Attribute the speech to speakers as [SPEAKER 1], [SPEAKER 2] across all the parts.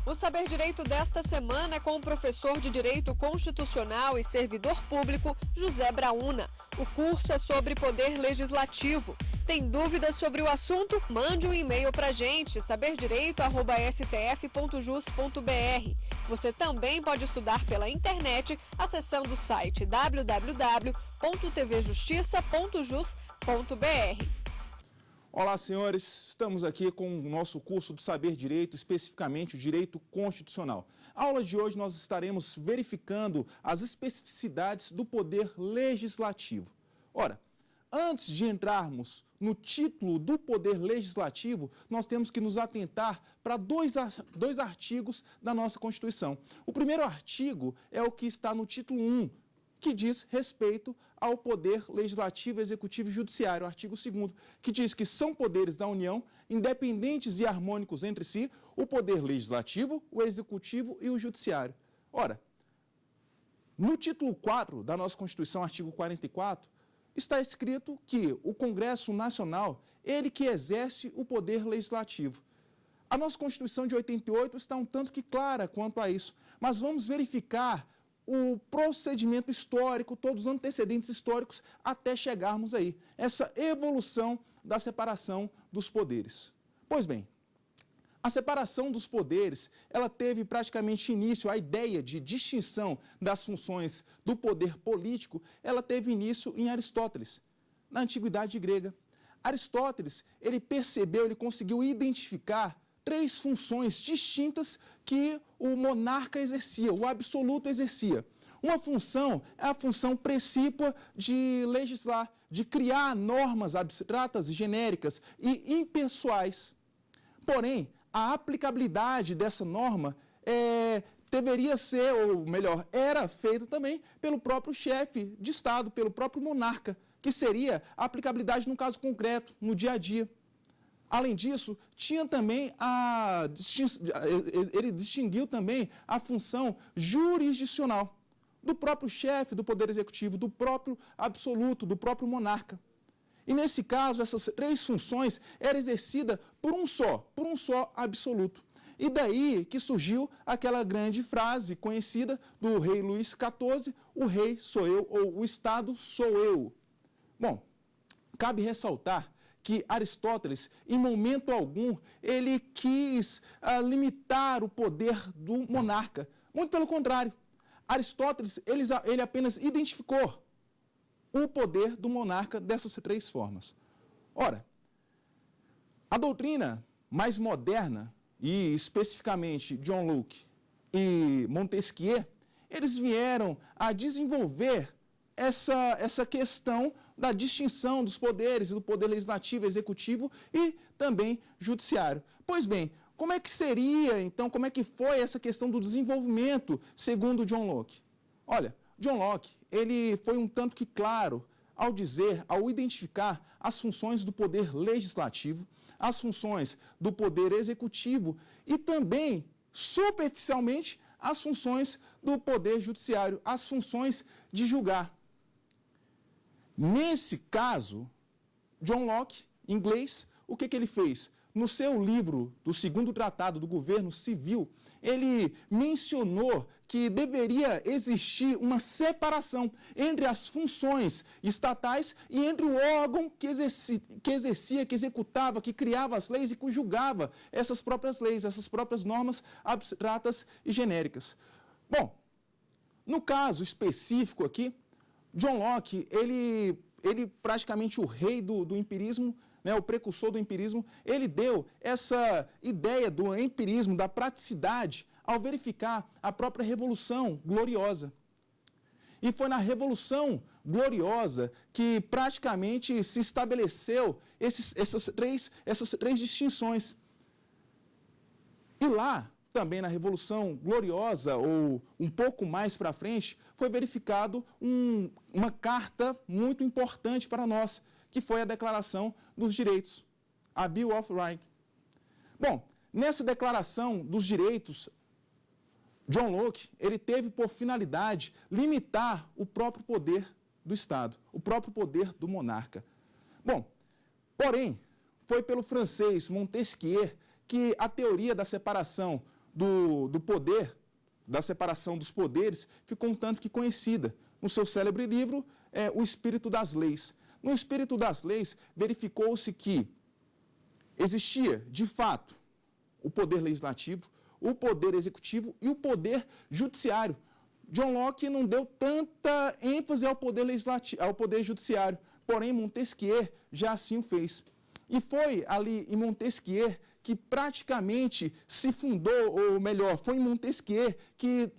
[SPEAKER 1] O Saber Direito desta semana é com o professor de Direito Constitucional e Servidor Público, José Brauna. O curso é sobre poder legislativo. Tem dúvidas sobre o assunto? Mande um e-mail para a gente, saberdireito@stf.jus.br. Você também pode estudar pela internet acessando o site www.tvjustiça.jus.br.
[SPEAKER 2] Olá, senhores. Estamos aqui com o nosso curso do Saber Direito, especificamente o Direito Constitucional. A aula de hoje nós estaremos verificando as especificidades do poder legislativo. Ora, antes de entrarmos no título do poder legislativo, nós temos que nos atentar para dois artigos da nossa Constituição. O primeiro artigo é o que está no título 1, que diz respeito ao poder legislativo, executivo e judiciário. O artigo 2º, que diz que são poderes da União, independentes e harmônicos entre si, o poder legislativo, o executivo e o judiciário. Ora, no título 4 da nossa Constituição, artigo 44, está escrito que o Congresso Nacional, ele que exerce o poder legislativo. A nossa Constituição de 88 está um tanto que clara quanto a isso, mas vamos verificar o procedimento histórico, todos os antecedentes históricos, até chegarmos aí, essa evolução da separação dos poderes. Pois bem, a separação dos poderes, ela teve praticamente início, a ideia de distinção das funções do poder político, ela teve início em Aristóteles, na Antiguidade grega. Aristóteles, ele percebeu, ele conseguiu identificar 3 funções distintas que o monarca exercia, o absoluto exercia. Uma função é a função precípua de legislar, de criar normas abstratas, genéricas e impessoais. Porém, a aplicabilidade dessa norma deveria ser, ou melhor, era feita também pelo próprio chefe de Estado, pelo próprio monarca, que seria a aplicabilidade no caso concreto, no dia a dia. Além disso, tinha também ele distinguiu também a função jurisdicional do próprio chefe do Poder Executivo, do próprio absoluto, do próprio monarca. E nesse caso, essas 3 funções eram exercidas por um só absoluto. E daí que surgiu aquela grande frase conhecida do rei Luís XIV, o rei sou eu, ou o Estado sou eu. Bom, cabe ressaltar que Aristóteles, em momento algum, ele quis limitar o poder do monarca. Muito pelo contrário, Aristóteles, ele apenas identificou o poder do monarca dessas 3 formas. Ora, a doutrina mais moderna, e especificamente John Locke e Montesquieu, eles vieram a desenvolver essa questão da distinção dos poderes, do poder legislativo, executivo e também judiciário. Pois bem, como é que seria, então, como é que foi essa questão do desenvolvimento segundo John Locke? Olha, John Locke, ele foi um tanto que claro ao identificar as funções do poder legislativo, as funções do poder executivo e também, superficialmente, as funções do poder judiciário, as funções de julgar. Nesse caso, John Locke, inglês, o que ele fez? No seu livro do 2º Tratado do Governo Civil, ele mencionou que deveria existir uma separação entre as funções estatais e entre o órgão que exercia, que executava, que criava as leis e que julgava essas próprias leis, essas próprias normas abstratas e genéricas. Bom, no caso específico aqui, John Locke, ele praticamente o rei do empirismo, né, o precursor do empirismo, ele deu essa ideia do empirismo, da praticidade, ao verificar a própria Revolução Gloriosa. E foi na Revolução Gloriosa que praticamente se estabeleceu essas três distinções. E lá, também na Revolução Gloriosa, ou um pouco mais para frente, foi verificado uma carta muito importante para nós, que foi a Declaração dos Direitos, a Bill of Rights. Bom, nessa Declaração dos Direitos, John Locke, ele teve por finalidade limitar o próprio poder do Estado, o próprio poder do monarca. Bom, porém, foi pelo francês Montesquieu que a teoria da separação do poder, da separação dos poderes, ficou um tanto que conhecida. No seu célebre livro, O Espírito das Leis. No Espírito das Leis, verificou-se que existia, de fato, o poder legislativo, o poder executivo e o poder judiciário. John Locke não deu tanta ênfase ao poder legislativo, ao poder judiciário, porém Montesquieu já assim o fez. E foi ali em Montesquieu que praticamente se fundou, ou melhor, foi em Montesquieu que,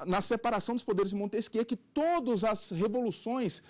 [SPEAKER 2] na separação dos poderes de Montesquieu, que todas as revoluções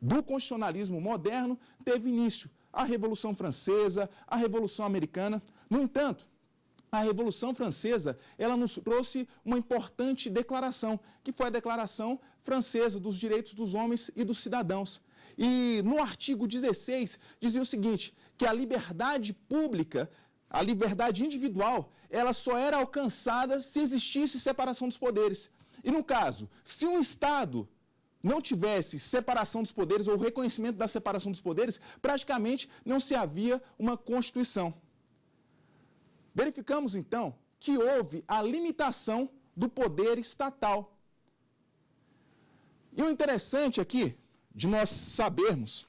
[SPEAKER 2] do constitucionalismo moderno teve início. A Revolução Francesa, a Revolução Americana. No entanto, a Revolução Francesa, ela nos trouxe uma importante declaração, que foi a Declaração Francesa dos Direitos dos Homens e dos Cidadãos. E no artigo 16 dizia o seguinte, que a liberdade pública, a liberdade individual, ela só era alcançada se existisse separação dos poderes. E no caso, se um Estado não tivesse separação dos poderes ou reconhecimento da separação dos poderes, praticamente não se havia uma Constituição. Verificamos, então, que houve a limitação do poder estatal. E o interessante aqui, de nós sabermos,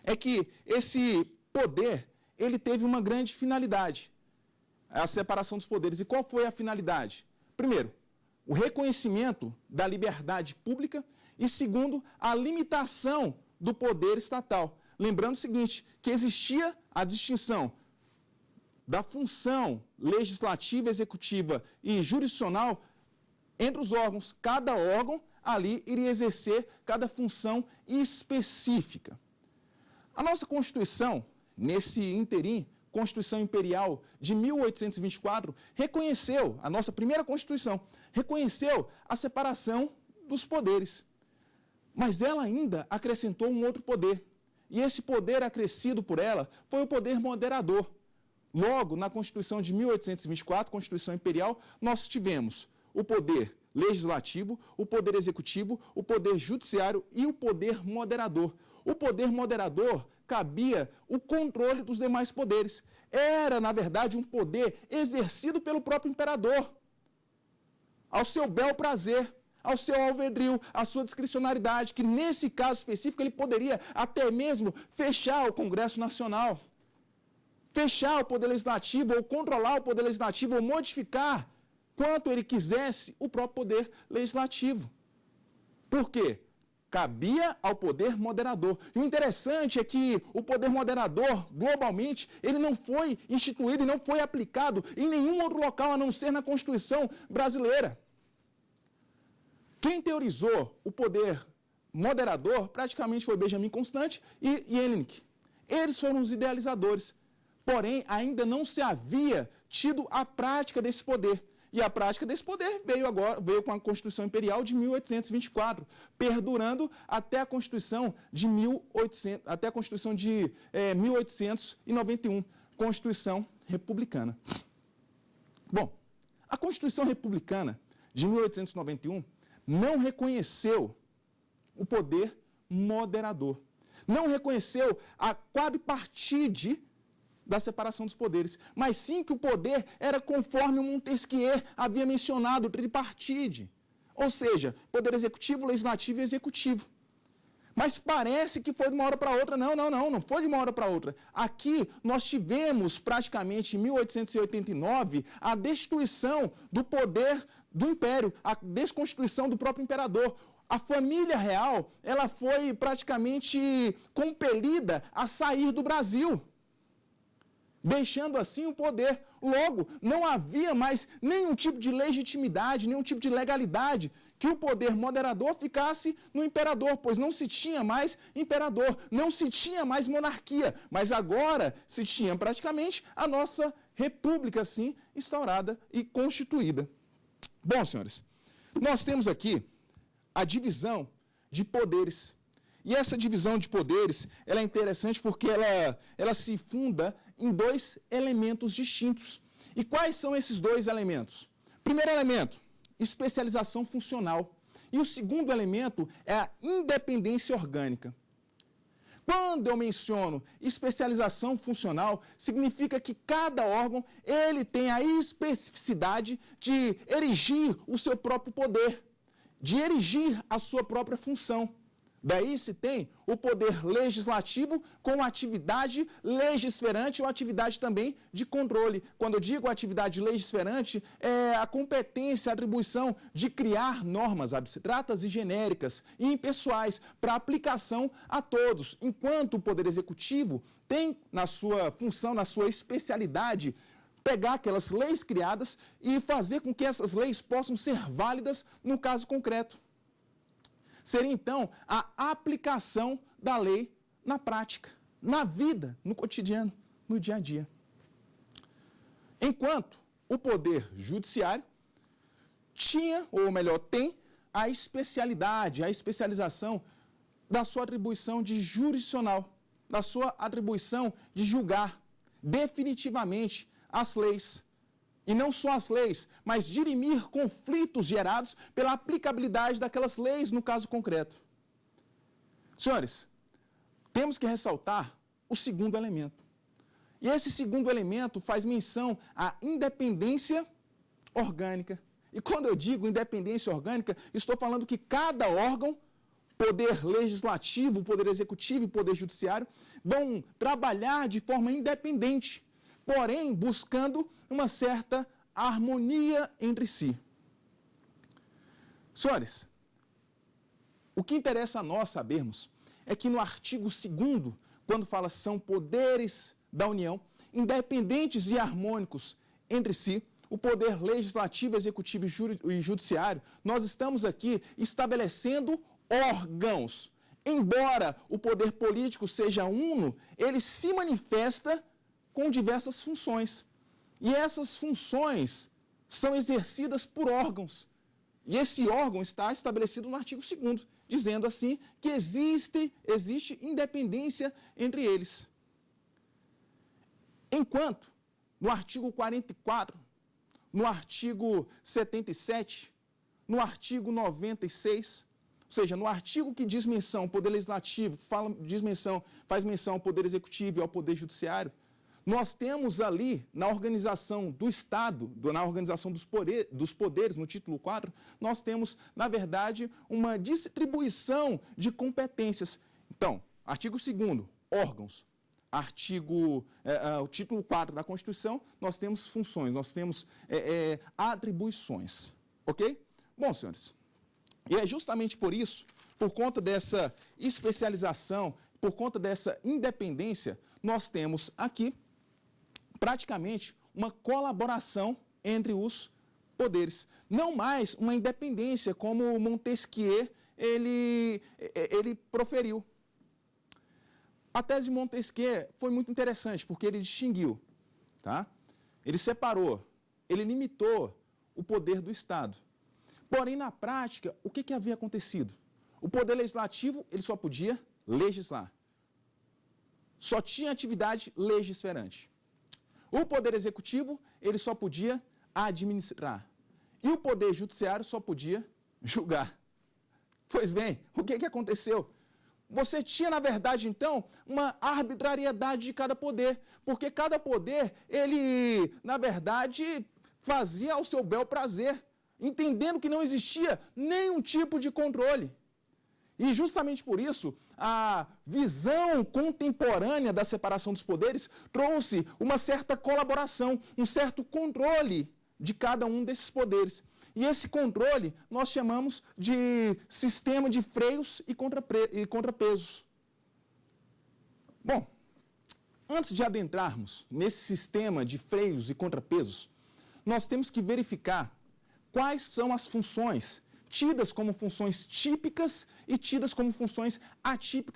[SPEAKER 2] é que esse poder, ele teve uma grande finalidade, a separação dos poderes. E qual foi a finalidade? Primeiro, o reconhecimento da liberdade pública e, segundo, a limitação do poder estatal. Lembrando o seguinte, que existia a distinção da função legislativa, executiva e jurisdicional entre os órgãos. Cada órgão ali iria exercer cada função específica. A nossa Constituição, nesse interim, Constituição Imperial de 1824, reconheceu, a nossa primeira Constituição, reconheceu a separação dos poderes. Mas ela ainda acrescentou um outro poder. E esse poder acrescido por ela foi o poder moderador. Logo, na Constituição de 1824, Constituição Imperial, nós tivemos o poder legislativo, o poder executivo, o poder judiciário e o poder moderador. O poder moderador cabia o controle dos demais poderes. Era, na verdade, um poder exercido pelo próprio imperador, ao seu bel prazer, ao seu alvedrio, à sua discricionariedade, que nesse caso específico ele poderia até mesmo fechar o Congresso Nacional, fechar o poder legislativo, ou controlar o poder legislativo, ou modificar quanto ele quisesse o próprio poder legislativo. Por quê? Cabia ao poder moderador. E o interessante é que o poder moderador, globalmente, ele não foi instituído e não foi aplicado em nenhum outro local a não ser na Constituição brasileira. Quem teorizou o poder moderador praticamente foi Benjamin Constant e Jelinek. Eles foram os idealizadores. Porém, ainda não se havia tido a prática desse poder. E a prática desse poder veio com a Constituição Imperial de 1824, perdurando até a Constituição de 1891, Constituição Republicana. Bom, a Constituição Republicana de 1891 não reconheceu o poder moderador, não reconheceu a quadripartite da separação dos poderes, mas sim que o poder era conforme o Montesquieu havia mencionado, o tripartite, ou seja, poder executivo, legislativo e executivo. Mas parece que foi de uma hora para outra. Não foi de uma hora para outra. Aqui nós tivemos praticamente em 1889 a destituição do poder do império, a desconstituição do próprio imperador. A família real, ela foi praticamente compelida a sair do Brasil, deixando assim o poder. Logo, não havia mais nenhum tipo de legitimidade, nenhum tipo de legalidade que o poder moderador ficasse no imperador, pois não se tinha mais imperador, não se tinha mais monarquia, mas agora se tinha praticamente a nossa república, assim, instaurada e constituída. Bom, senhores, nós temos aqui a divisão de poderes. E essa divisão de poderes, ela é interessante porque ela se funda em dois elementos distintos. E quais são esses dois elementos? Primeiro elemento, especialização funcional. E o segundo elemento é a independência orgânica. Quando eu menciono especialização funcional, significa que cada órgão ele tem a especificidade de erigir o seu próprio poder, de erigir a sua própria função. Daí se tem o poder legislativo com atividade legisferante ou atividade também de controle. Quando eu digo atividade legisferante, é a competência, a atribuição de criar normas abstratas e genéricas e impessoais para aplicação a todos, enquanto o poder executivo tem na sua função, na sua especialidade, pegar aquelas leis criadas e fazer com que essas leis possam ser válidas no caso concreto. Seria, então, a aplicação da lei na prática, na vida, no cotidiano, no dia a dia. Enquanto o poder judiciário tinha, ou melhor, tem, a especialidade, a especialização da sua atribuição de jurisdicional, da sua atribuição de julgar definitivamente as leis. E não só as leis, mas dirimir conflitos gerados pela aplicabilidade daquelas leis no caso concreto. Senhores, temos que ressaltar o segundo elemento. E esse segundo elemento faz menção à independência orgânica. E quando eu digo independência orgânica, estou falando que cada órgão, poder legislativo, poder executivo e poder judiciário, vão trabalhar de forma independente, porém buscando uma certa harmonia entre si. Senhores, o que interessa a nós sabermos é que no artigo 2º, quando fala são poderes da União, independentes e harmônicos entre si, o poder legislativo, executivo e judiciário, nós estamos aqui estabelecendo órgãos. Embora o poder político seja uno, ele se manifesta com diversas funções. E essas funções são exercidas por órgãos. E esse órgão está estabelecido no artigo 2º, dizendo assim que existe independência entre eles. Enquanto, no artigo 44, no artigo 77, no artigo 96, ou seja, no artigo que diz menção ao poder legislativo, faz menção ao poder executivo e ao poder judiciário, nós temos ali, na organização do Estado, na organização dos poderes, no título 4, nós temos, na verdade, uma distribuição de competências. Então, artigo 2º, órgãos. O título 4 da Constituição, nós temos funções, nós temos atribuições. Ok? Bom, senhores, e é justamente por isso, por conta dessa especialização, por conta dessa independência, nós temos aqui praticamente uma colaboração entre os poderes. Não mais uma independência como Montesquieu ele proferiu. A tese de Montesquieu foi muito interessante, porque ele distinguiu, tá? Ele separou, ele limitou o poder do Estado. Porém, na prática, o que havia acontecido? O poder legislativo, ele só podia legislar. Só tinha atividade legisferante. O poder executivo, ele só podia administrar. E o poder judiciário só podia julgar. Pois bem, o que aconteceu? Você tinha, na verdade, então, uma arbitrariedade de cada poder, porque cada poder, ele, na verdade, fazia ao seu bel prazer, entendendo que não existia nenhum tipo de controle. E justamente por isso, a visão contemporânea da separação dos poderes trouxe uma certa colaboração, um certo controle de cada um desses poderes. E esse controle nós chamamos de sistema de freios e contrapesos. Bom, antes de adentrarmos nesse sistema de freios e contrapesos, nós temos que verificar quais são as funções tidas como funções típicas e tidas como funções atípicas